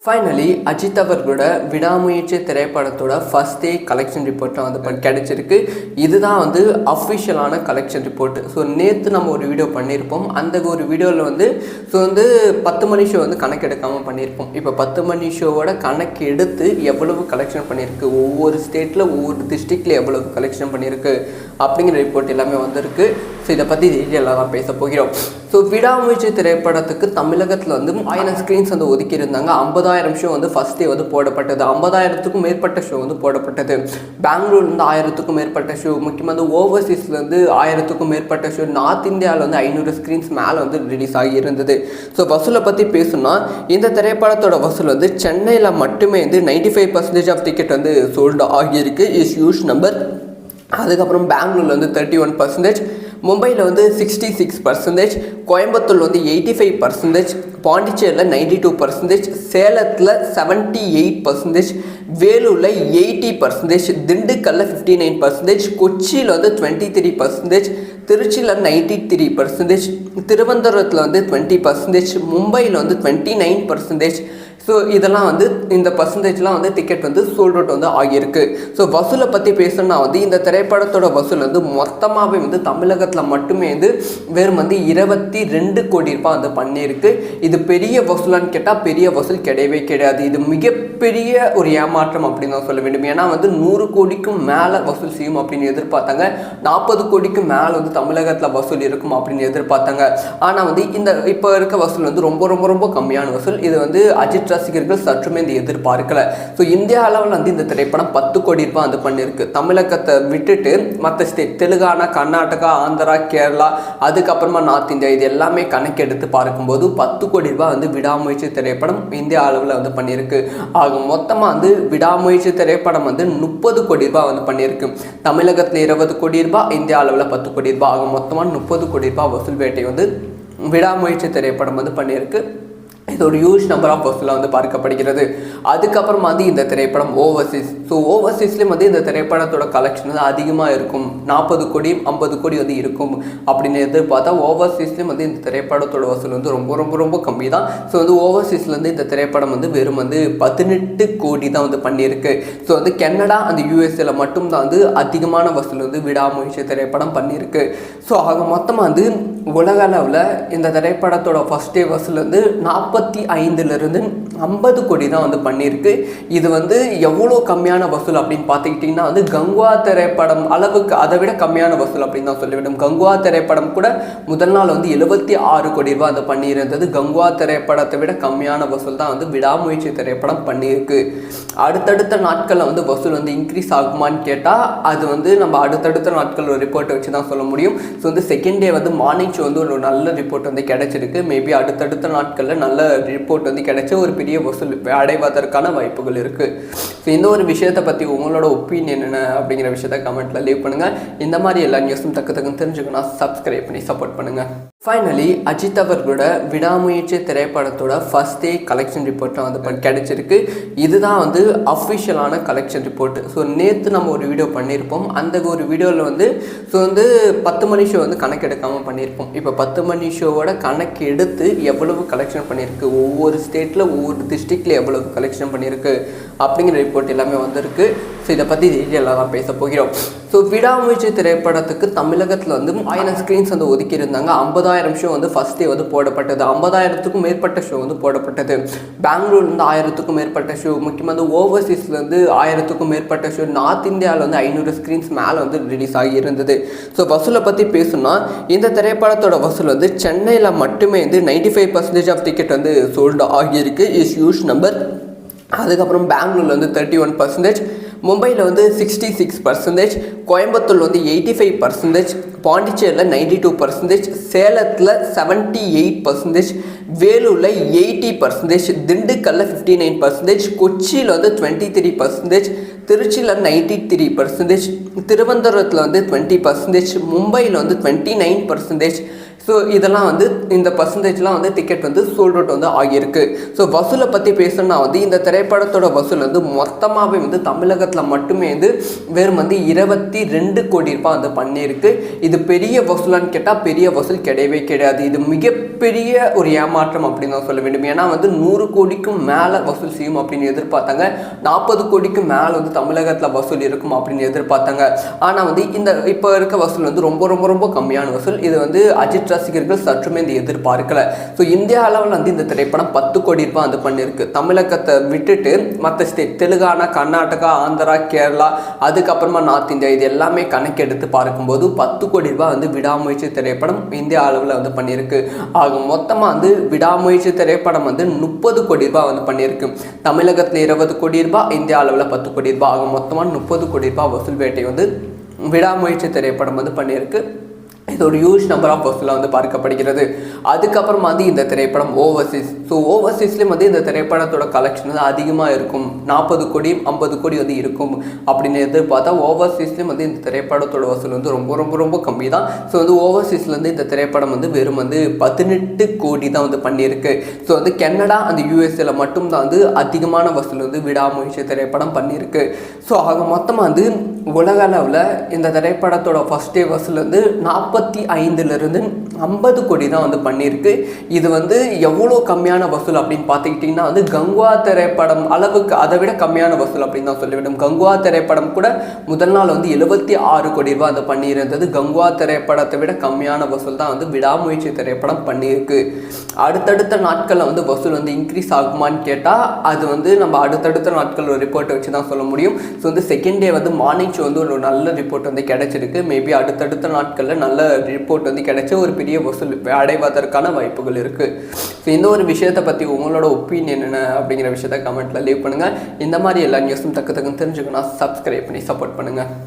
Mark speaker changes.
Speaker 1: Finally Ajith அவர்களோட விடாமுயற்சி திரைப்படத்தோட ஃபர்ஸ்ட் டே கலெக்ஷன் ரிப்போர்ட்டும் வந்து கிடைச்சிருக்கு. இதுதான் வந்து அஃபிஷியலான கலெக்ஷன் ரிப்போர்ட். ஸோ நேற்று நம்ம ஒரு வீடியோ பண்ணியிருப்போம். அந்த ஒரு வீடியோவில் வந்து 10 மணி ஷோ வந்து கணக்கு எடுக்காமல் பண்ணியிருப்போம். இப்போ 10 மணி ஷோவோட கணக்கு எடுத்து எவ்வளவு கலெக்ஷன் பண்ணியிருக்கு, ஒவ்வொரு ஸ்டேட்டில் ஒவ்வொரு டிஸ்ட்ரிக்டில் எவ்வளவு கலெக்ஷன் பண்ணியிருக்கு அப்படிங்கிற ரிப்போர்ட் எல்லாமே வந்திருக்கு. ஸோ இதை பற்றி டீட்டெயிலாக தான் பேச போகிறோம். ஸோ விடாமுயற்சி திரைப்படத்துக்கு தமிழகத்தில் வந்து 1000 ஸ்க்ரீன்ஸ் வந்து ஒதுக்கியிருந்தாங்க. 50,000 ஷோ வந்து ஃபஸ்ட் டே வந்து போடப்பட்டது. 50,000க்கும் மேற்பட்ட ஷோ வந்து போடப்பட்டது. பெங்களூர்லேருந்து 1000க்கும் மேற்பட்ட ஷோ, முக்கியமாக வந்து ஓவர்சீஸ்லேருந்து 1000க்கும் மேற்பட்ட ஷோ, நார்த் இந்தியாவில் வந்து 500 ஸ்க்ரீன்ஸ் மேலே வந்து ரிலீஸ் ஆகி இருந்தது. ஸோ வசூலை பற்றி பேசுனா இந்த திரைப்படத்தோட வசூல் வந்து சென்னையில் மட்டுமே வந்து 95% ஆஃப் டிக்கெட் வந்து சோல்டு ஆகியிருக்கு. Is huge number. அதுக்கப்புறம் பெங்களூரில் வந்து 31%, மும்பையில் வந்து 66%, கோயம்புத்தூர் வந்து 85%, பாண்டிச்சேரியில் 92%, சேலத்தில் 78%, வேலூரில் 80%, திண்டுக்கல்லில் 59%, கொச்சியில் வந்து 23%, திருச்சியில் 93%, திருவனந்தபுரத்தில் வந்து 20%, மும்பையில் வந்து 29%. ஸோ இதெல்லாம் வந்து இந்த பர்சன்டேஜ்லாம் வந்து டிக்கெட் வந்து சோல்ட் அவுட் வந்து ஆகியிருக்கு. ஸோ வசூலை பற்றி பேசணும்னா வந்து இந்த திரைப்படத்தோட வசூல் வந்து மொத்தமாகவே வந்து தமிழகத்தில் மட்டுமே வந்து வெறும் வந்து 22 கோடி ரூபாய் வந்து பண்ணியிருக்கு. இது பெரிய வசூலான்னு கேட்டால் பெரிய வசூல் கிடையவே கிடையாது. இது மிகப்பெரிய ஒரு ஏமாற்றம் அப்படின்னு தான் சொல்ல வேண்டும். ஏன்னா வந்து 100 கோடிக்கும் மேலே வசூல் செய்யும் அப்படின்னு எதிர்பார்த்தாங்க. 40 கோடிக்கும் மேலே வந்து தமிழகத்தில் வசூல் இருக்கும் அப்படின்னு எதிர்பார்த்தாங்க. ஆனால் வந்து இந்த இப்போ இருக்க வசூல் வந்து ரொம்ப ரொம்ப ரொம்ப கம்மியான வசூல். இது வந்து அஜித் ரசிகர்கள் சற்றுமே இந்த எதிர்பார்க்கல. ஸோ இந்தியா அளவில் வந்து இந்த திரைப்படம் 10 கோடி ரூபாய் வந்து பண்ணியிருக்கு. தமிழகத்தை விட்டுட்டு மற்ற ஸ்டேட் தெலுங்கானா, கர்நாடகா, ஆந்திரா, கேரளா, அதுக்கப்புறமா நார்த் இந்தியா, இது எல்லாமே கணக்கெடுத்து பார்க்கும்போது 10 கோடி ரூபாய் வந்து விடாமுயற்சி திரைப்படம் இந்தியா அளவில் வந்து பண்ணியிருக்கு. ஆக மொத்தமாக வந்து விடாமுயற்சி திரைப்படம் வந்து 30 கோடி ரூபாய் வந்து பண்ணியிருக்கு. தமிழகத்தில் 20 கோடி ரூபாய், இந்தியா அளவில் 10 கோடி ரூபாய், ஆக மொத்தமாக 30 கோடி ரூபாய் வசூல் வேட்டை வந்து விடாமுயற்சி திரைப்படம் வந்து பண்ணியிருக்கு. இது ஒரு ஹியூஜ் நம்பர் ஆஃப் வசூலாக வந்து பார்க்கப்படுகிறது. அதுக்கப்புறமா வந்து இந்த திரைப்படம் ஓவர்சீஸ். ஸோ ஓவர்சீஸ்லேயும் வந்து இந்த திரைப்படத்தோட கலெக்ஷன் வந்து அதிகமாக இருக்கும். 40 கோடி 50 கோடி வந்து இருக்கும் அப்படின்னு எதிர்பார்த்தா ஓவர்சீஸ்லேயும் வந்து இந்த திரைப்படத்தோட வசூல் வந்து ரொம்ப ரொம்ப ரொம்ப கம்மி தான். ஸோ வந்து ஓவர்சீஸ்லேருந்து இந்த திரைப்படம் வந்து வெறும் வந்து 18 கோடி தான் வந்து பண்ணியிருக்கு. ஸோ வந்து கனடா அந்த யூஎஸ்ஏல மட்டும்தான் வந்து அதிகமான வசூல் வந்து விடாமுயற்சி திரைப்படம் பண்ணியிருக்கு. ஸோ ஆக மொத்தமாக வந்து உலக அளவில் இந்த திரைப்படத்தோட ஃபர்ஸ்ட் டே வசூல் வந்து 45லிருந்து 50 கோடி தான் வந்து பண்ணியிருக்கு. இது வந்து எவ்வளோ கம்மியான வசூல் அப்படின்னு பார்த்துக்கிட்டிங்கன்னா வந்து கங்குவா திரைப்படம் அளவுக்கு அதை விட கம்மியான வசூல் அப்படின்னு தான் சொல்லிவிடும். கங்குவா திரைப்படம் கூட முதல் நாள் வந்து 76 கோடி ரூபாய் அதை பண்ணியிருந்தது. கங்குவா திரைப்படத்தை விட கம்மியான வசூல் தான் வந்து விடாமுயற்சி திரைப்படம் பண்ணியிருக்கு. அடுத்தடுத்த நாட்களில் வந்து வசூல் வந்து இன்க்ரீஸ் ஆகுமான்னு கேட்டால் அது வந்து நம்ம அடுத்தடுத்த நாட்கள் ஒரு ரிப்போர்ட்டை வச்சு தான் சொல்ல முடியும். ஸோ வந்து செகண்ட் டே வந்து மார்னிங் ஷோ வந்து ஒரு நல்ல ரிப்போர்ட் வந்து கிடைச்சிருக்கு. மேபி அடுத்தடுத்த நாட்களில் நல்ல ரிப்போர்ட் வந்து கிடைச்ச ஒரு பெரிய வசூல் அடைவதற்கான வாய்ப்புகள் இருக்குது. ஸோ இந்த ஒரு விஷயத்தை பற்றி உங்களோட ஒப்பீனியன் என்ன அப்படிங்கிற விஷயத்த கமெண்ட்டில் லீவ் பண்ணுங்கள். இந்த மாதிரி எல்லா நியூஸும் டக்குன்னு தெரிஞ்சுக்கணும், சப்ஸ்கிரைப் பண்ணி சப்போர்ட் பண்ணுங்கள். ஃபைனலி அஜித் அவர்களோட விடாமுயற்சி திரைப்படத்தோட ஃபர்ஸ்ட் டே கலெக்ஷன் ரிப்போர்ட்டும் வந்து கிடைச்சிருக்கு. இதுதான் வந்து அஃபிஷியலான கலெக்ஷன் ரிப்போர்ட். ஸோ நேற்று நம்ம ஒரு வீடியோ பண்ணியிருப்போம். அந்த ஒரு வீடியோவில் வந்து 10 மணி ஷோ வந்து கணக்கு எடுக்காமல் பண்ணியிருப்போம். இப்போ 10 மணி ஷோவோட கணக்கு எடுத்து எவ்வளவு கலெக்ஷன் பண்ணியிருக்கு, ஒவ்வொரு ஸ்டேட்டில் ஒவ்வொரு டிஸ்ட்ரிக்டில் எவ்வளவு கலெக்ஷன் பண்ணியிருக்கு அப்படிங்கிற ரிப்போர்ட் எல்லாமே வந்திருக்கு. ஸோ இதை பற்றி டீட்டெயிலாக தான் பேச போகிறோம். ஸோ விடாமுயற்சி திரைப்படத்துக்கு தமிழகத்தில் வந்து 1000 ஸ்க்ரீன்ஸ் வந்து ஒதுக்கியிருந்தாங்க. 50,000 ஷோ வந்து ஃபஸ்ட் டே வந்து போடப்பட்டது. 50,000க்கும் மேற்பட்ட ஷோ வந்து போடப்பட்டது. பெங்களூர்லேருந்து 1000க்கும் மேற்பட்ட ஷோ, முக்கியமாக வந்து ஓவர்சீஸ்லேருந்து 1000க்கும் மேற்பட்ட ஷோ, நார்த் இந்தியாவில் வந்து 500 ஸ்க்ரீன்ஸ் மேலே வந்து ரிலீஸ் ஆகி இருந்தது. ஸோ வசூலை பற்றி பேசுனா இந்த திரைப்படத்தோட வசூல் வந்து சென்னையில் மட்டுமே வந்து 95% ஆஃப் டிக்கெட் வந்து சோல்டு ஆகியிருக்கு. Is huge number. அதுக்கப்புறம் பெங்களூரில் வந்து 31%, மும்பையில் வந்து 66%, கோயம்புத்தூர் வந்து 85%, பாண்டிச்சேரியில் 92%, சேலத்தில் 78%, வேலூரில் 80%, திண்டுக்கல்லில் 59%, கொச்சியில் வந்து 23%, திருச்சியில் 93%, திருவனந்தபுரத்தில் வந்து 20%, மும்பையில் வந்து 29%. ஸோ ஸோ இதெல்லாம் வந்து இந்த பர்சன்டேஜ்லாம் வந்து டிக்கெட் வந்து சோல்ட் அவுட் வந்து ஆகியிருக்கு. ஸோ வசூலை பற்றி பேசணும்னா வந்து இந்த திரைப்படத்தோட வசூல் வந்து மொத்தமாகவே வந்து தமிழகத்தில் மட்டுமே வந்து வெறும் வந்து 22 கோடி ரூபாய் வந்து பண்ணியிருக்கு. இது பெரிய வசூலான்னு கேட்டால் பெரிய வசூல் கிடையவே கிடையாது. இது மிகப்பெரிய ஒரு ஏமாற்றம் அப்படின்னு தான் சொல்ல வேண்டும். ஏன்னா வந்து 100 கோடிக்கும் மேலே வசூல் செய்யும் அப்படின்னு எதிர்பார்த்தாங்க. 40 கோடிக்கும் மேலே வந்து தமிழகத்தில் வசூல் இருக்கும் அப்படின்னு எதிர்பார்த்தாங்க. ஆனால் வந்து இந்த இப்போ இருக்க வசூல் வந்து ரொம்ப ரொம்ப ரொம்ப கம்மியான வசூல். இது வந்து அஜித் ரசிகர்கள் சற்றுமே இந்த எதிர்பார்க்கல. ஸோ இந்தியா அளவில் வந்து இந்த திரைப்படம் 10 கோடி ரூபாய் வந்து பண்ணியிருக்கு. தமிழகத்தை விட்டுட்டு மற்ற ஸ்டேட் தெலுங்கானா, கர்நாடகா, ஆந்திரா, கேரளா, அதுக்கப்புறமா நார்த் இந்தியா இது எல்லாமே கணக்கெடுத்து பார்க்கும்போது 10 கோடி ரூபாய் வந்து விடாமுயற்சி திரைப்படம் இந்தியா அளவில் வந்து பண்ணியிருக்கு. ஆக மொத்தமாக வந்து விடாமுயற்சி திரைப்படம் வந்து 30 கோடி ரூபாய் வந்து பண்ணியிருக்கு. தமிழகத்தில் 20 கோடி ரூபாய், இந்தியா அளவில் 10 கோடி ரூபாய், ஆக மொத்தமாக 30 கோடி ரூபாய் வசூல் வேட்டை வந்து விடாமுயற்சி திரைப்படம் வந்து பண்ணியிருக்கு. இது ஒரு ஹியூஜ் நம்பர் ஆஃப் வசூலாக வந்து பார்க்கப்படுகிறது. அதுக்கப்புறமா வந்து இந்த திரைப்படம் ஓவர்சீஸ். ஸோ ஓவர்சீஸ்லேயும் வந்து இந்த திரைப்படத்தோட கலெக்ஷன் வந்து அதிகமாக இருக்கும். 40 கோடி 50 கோடி வந்து இருக்கும் அப்படின்னு எதிர்பார்த்தா ஓவர்சீஸ்லேயும் வந்து இந்த திரைப்படத்தோட வசூல் வந்து ரொம்ப ரொம்ப ரொம்ப கம்மி தான். ஸோ வந்து ஓவர்சீஸ்லேருந்து இந்த திரைப்படம் வந்து வெறும் வந்து 18 கோடி தான் வந்து பண்ணியிருக்கு. ஸோ வந்து கனடா அந்த யூஎஸ்ஏல மட்டும்தான் வந்து அதிகமான வசூல் வந்து விடாமுயற்சி திரைப்படம் பண்ணியிருக்கு. ஸோ ஆக மொத்தமாக வந்து உலக அளவில் இந்த திரைப்படத்தோட ஃபர்ஸ்ட் டே வசூல் வந்து 45லிருந்து 50 கோடி தான் வந்து பண்ணியிருக்கு. இது வந்து எவ்வளோ கம்மியான வசூல் அப்படின்னு பார்த்துக்கிட்டிங்கன்னா வந்து கங்குவா திரைப்படம் அளவுக்கு அதை விட கம்மியான வசூல் அப்படின்னு தான் சொல்லிவிடும். கங்குவா திரைப்படம் கூட முதல் நாள் வந்து 76 கோடி ரூபாய் அதை பண்ணியிருந்தது. கங்குவா திரைப்படத்தை விட கம்மியான வசூல் தான் வந்து விடாமுயற்சி திரைப்படம் பண்ணியிருக்கு. அடுத்தடுத்த நாட்களில் வந்து வசூல் வந்து இன்க்ரீஸ் ஆகுமான்னு கேட்டால் அது வந்து நம்ம அடுத்தடுத்த நாட்கள் ஒரு ரிப்போர்ட்டை வச்சு தான் சொல்ல முடியும். ஸோ வந்து செகண்ட் டே வந்து மார்னிங் ஷோ வந்து ஒரு நல்ல ரிப்போர்ட் வந்து கிடைச்சிருக்கு. மேபி அடுத்தடுத்த நாட்களில் நல்ல ரிப்போர்ட் வந்து கிடைச்ச ஒரு பெரிய வசூல் அடைவதற்கான வாய்ப்புகள் இருக்குது. ஸோ இந்த ஒரு விஷயத்தை பற்றி உங்களோட ஒப்பீனியன் என்ன அப்படிங்கிற விஷயத்த கமெண்ட்டில் லீவ் பண்ணுங்கள். இந்த மாதிரி எல்லா நியூஸும் டக்கு டக்குன்னு தெரிஞ்சுக்கணும். சப்ஸ்கிரைப் பண்ணி சப்போர்ட் பண்ணுங்கள்.